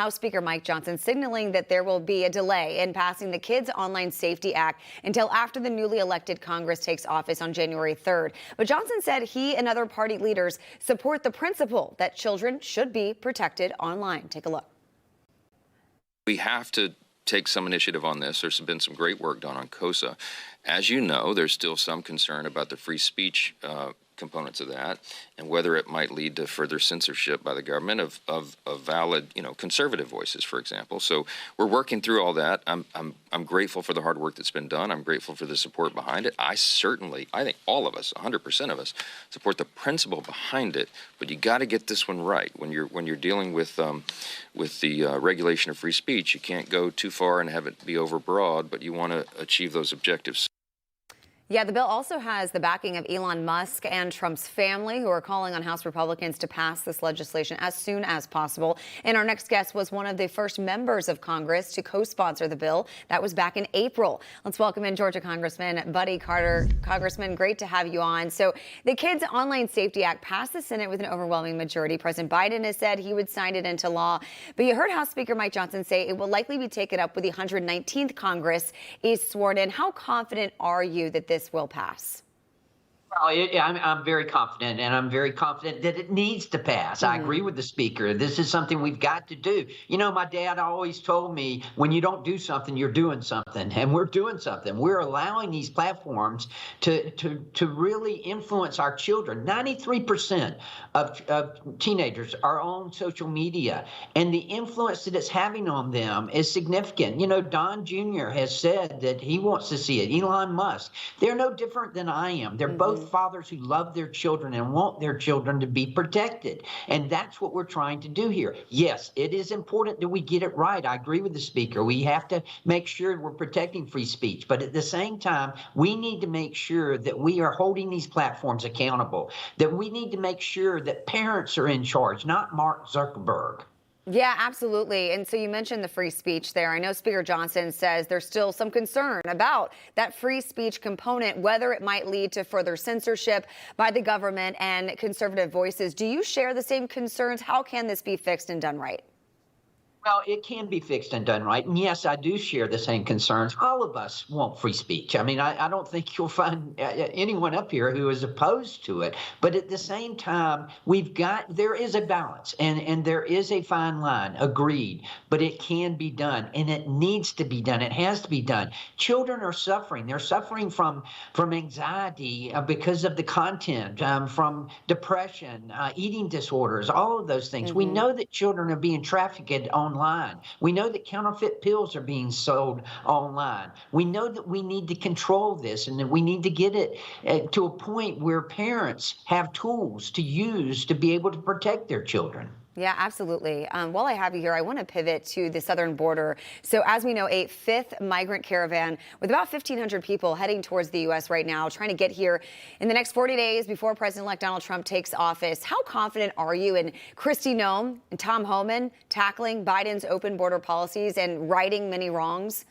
House Speaker Mike Johnson signaling that there will be a delay in passing the Kids Online Safety Act until after the newly elected Congress takes office on January 3rd. But Johnson said he and other party leaders support the principle that children should be protected online. Take a look. We have to take some initiative on this. There's been some great work done on KOSA. As you know, there's still some concern about the free speech components of that and whether it might lead to further censorship by the government of valid, conservative voices, for example. So we're working through all that. I'm grateful for the hard work that's been done. I'm grateful for the support behind it. I think all of us, 100% of us, support the principle behind it. But you got to get this one right. When you're dealing with the regulation of free speech, you can't go too far and have it be overbroad. But you want to achieve those objectives. Yeah, the bill also has the backing of Elon Musk and Trump's family, who are calling on House Republicans to pass this legislation as soon as possible. And our next guest was one of the first members of Congress to co-sponsor the bill. That was back in April. Let's welcome in Georgia Congressman Buddy Carter. Congressman, great to have you on. So the Kids Online Safety Act passed the Senate with an overwhelming majority. President Biden has said he would sign it into law. But you heard House Speaker Mike Johnson say it will likely be taken up when the 119th Congress is sworn in. How confident are you that this will pass? Well, I'm very confident, and I'm very confident that it needs to pass. I agree with the speaker. This is something we've got to do. My dad always told me, when you don't do something, you're doing something, and we're doing something. We're allowing these platforms to really influence our children. 93% of teenagers are on social media, and the influence that it's having on them is significant. Don Jr. has said that he wants to see it. Elon Musk. They're no different than I am. They're both fathers who love their children and want their children to be protected. And that's what we're trying to do here. Yes, it is important that we get it right. I agree with the speaker. We have to make sure we're protecting free speech. But at the same time, we need to make sure that we are holding these platforms accountable, that we need to make sure that parents are in charge, not Mark Zuckerberg. Yeah, absolutely. And so you mentioned the free speech there. I know Speaker Johnson says there's still some concern about that free speech component, whether it might lead to further censorship by the government and conservative voices. Do you share the same concerns? How can this be fixed and done right? Well, it can be fixed and done right. And yes, I do share the same concerns. All of us want free speech. I mean, I don't think you'll find anyone up here who is opposed to it. But at the same time, there is a balance and there is a fine line, agreed. But it can be done, and it needs to be done. It has to be done. Children are suffering. They're suffering from anxiety because of the content, from depression, eating disorders, all of those things. We know that children are being trafficked online. We know that counterfeit pills are being sold online. We know that we need to control this and that we need to get it to a point where parents have tools to use to be able to protect their children. Yeah, absolutely. While I have you here, I want to pivot to the southern border. So as we know, a fifth migrant caravan with about 1,500 people heading towards the U.S. right now, trying to get here in the next 40 days before President-elect Donald Trump takes office. How confident are you in Kristi Noem and Tom Homan tackling Biden's open border policies and righting many wrongs?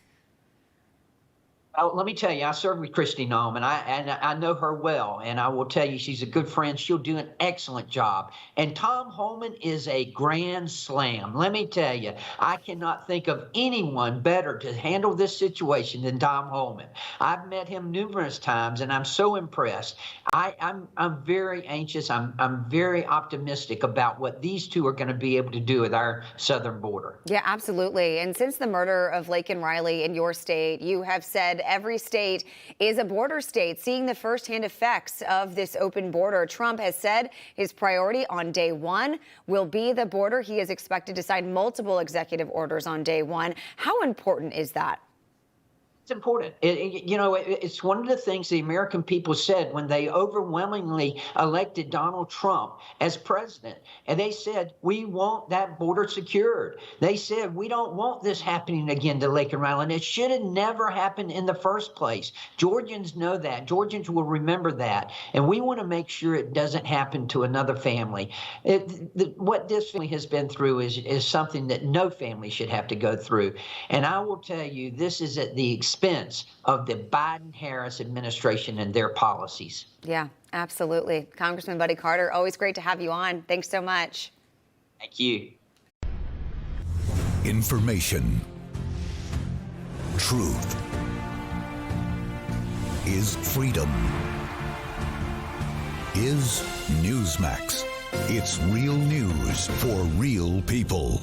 Oh, let me tell you, I served with Kristi Noem, and I know her well, and I will tell you she's a good friend. She'll do an excellent job. And Tom Homan is a grand slam. Let me tell you, I cannot think of anyone better to handle this situation than Tom Homan. I've met him numerous times, and I'm so impressed. I'm very anxious. I'm very optimistic about what these two are going to be able to do with our southern border. Yeah, absolutely. And since the murder of Laken Riley in your state, you have said every state is a border state, seeing the firsthand effects of this open border. Trump has said his priority on day one will be the border. He is expected to sign multiple executive orders on day one. How important is that? It's important. It's one of the things the American people said when they overwhelmingly elected Donald Trump as president. And they said, we want that border secured. They said, we don't want this happening again to Laken Riley. And it should have never happened in the first place. Georgians know that. Georgians will remember that. And we want to make sure it doesn't happen to another family. What this family has been through is something that no family should have to go through. And I will tell you, this is at the expense of the Biden-Harris administration and their policies. Yeah, absolutely. Congressman Buddy Carter, always great to have you on. Thanks so much. Thank you. Information. Truth is freedom. Is Newsmax. It's real news for real people.